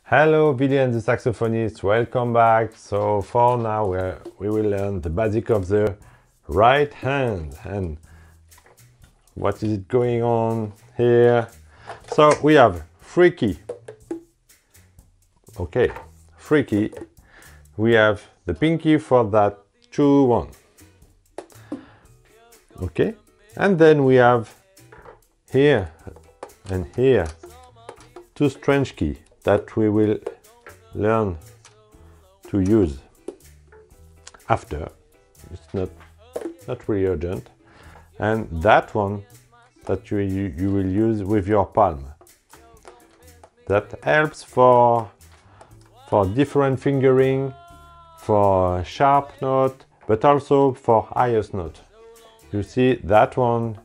Hello, Billy and the saxophonist, welcome back. So for now we will learn the basic of the right hand and what is going on here. So we have free key. Okay, free key. We have the pinky for that 2-1. Okay, and then we have here and here two strange key that we will learn to use after. It's not really urgent. And that one that you will use with your palm. That helps for different fingering, for sharp note, but also for highest note. You see that one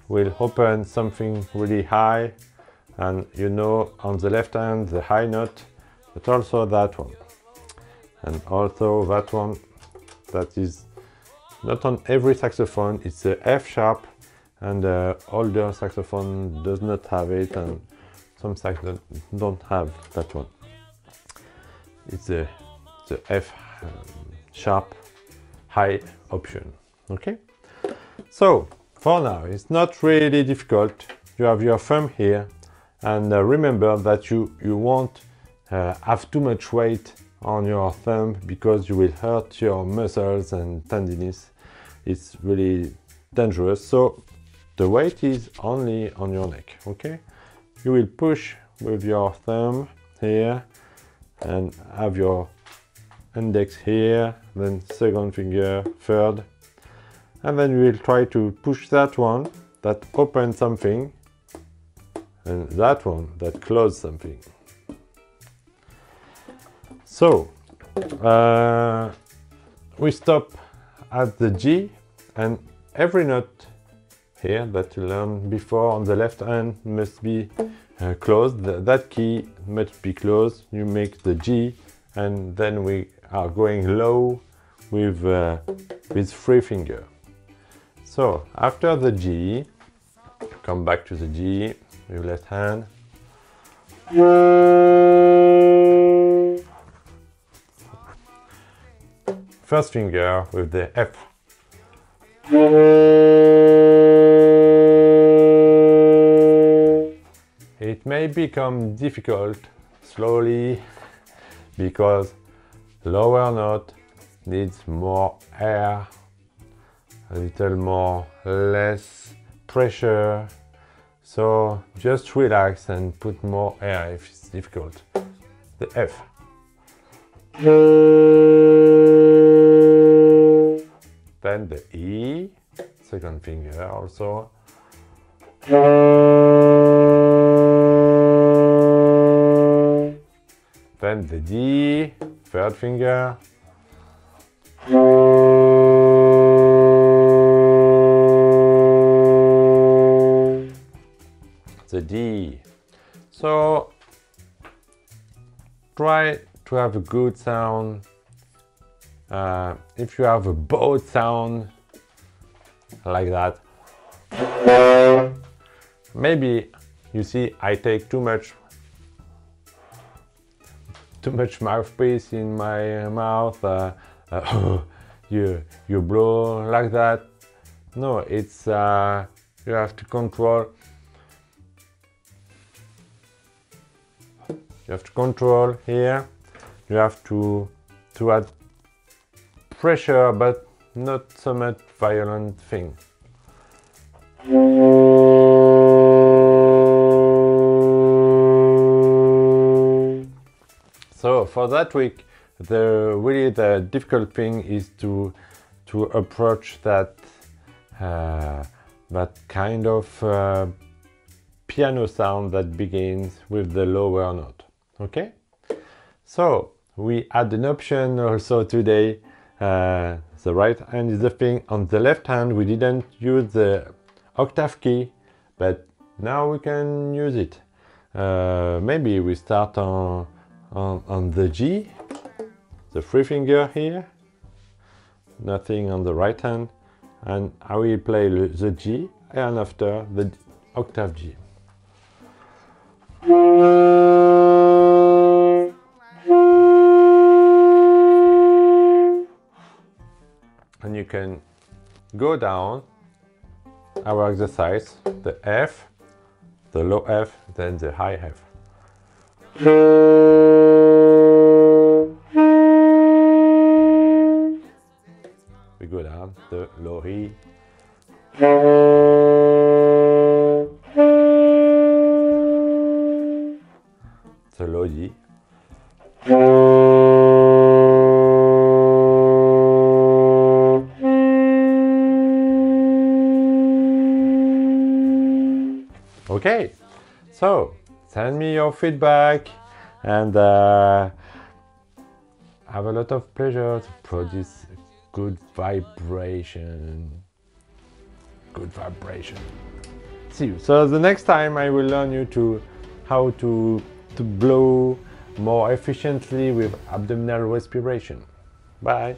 will open something really high, and you know on the left hand the high note, but also that one. And also that one that is not on every saxophone, it's the F sharp, and older saxophone does not have it, and some saxophones don't have that one. It's the F sharp high option. Okay, so for now it's not really difficult. You have your thumb here, and remember that you won't have too much weight on your thumb because you will hurt your muscles and tendinous. It's really dangerous. So the weight is only on your neck. Okay, you will push with your thumb here and have your index here, then second finger, third, and then you will try to push that one that opens something, and that one that closes something. So we stop at the G, and every note here that you learned before on the left hand must be closed. That key must be closed. You make the G, and then we are going low with free finger. So after the G, come back to the G with left hand. First finger with the F. It may become difficult slowly because lower note needs more air, a little more less pressure. So just relax and put more air if it's difficult. The F. Then the E, second finger also. Then the D, third finger. The D. So try to have a good sound. If you have a bowed sound like that, maybe you see I take too much mouthpiece in my mouth. You blow like that. No, it's you have to control. You have to control here. You have to add pressure, but not so much violent thing. So for that week, the difficult thing is to approach that kind of piano sound that begins with the lower note. Okay, so we add an option also today. The right hand is the thing. On the left hand we didn't use the octave key, but now we can use it. Maybe we start on the G, the free finger here, nothing on the right hand, and I will play the G, and after the octave G. you can go down our exercise, the F, the low F, then the high F. We go down the low E, the low D, okay, so send me your feedback and have a lot of pleasure to produce good vibration. Good vibration. See you. So the next time I will learn you how to blow more efficiently with abdominal respiration. Bye.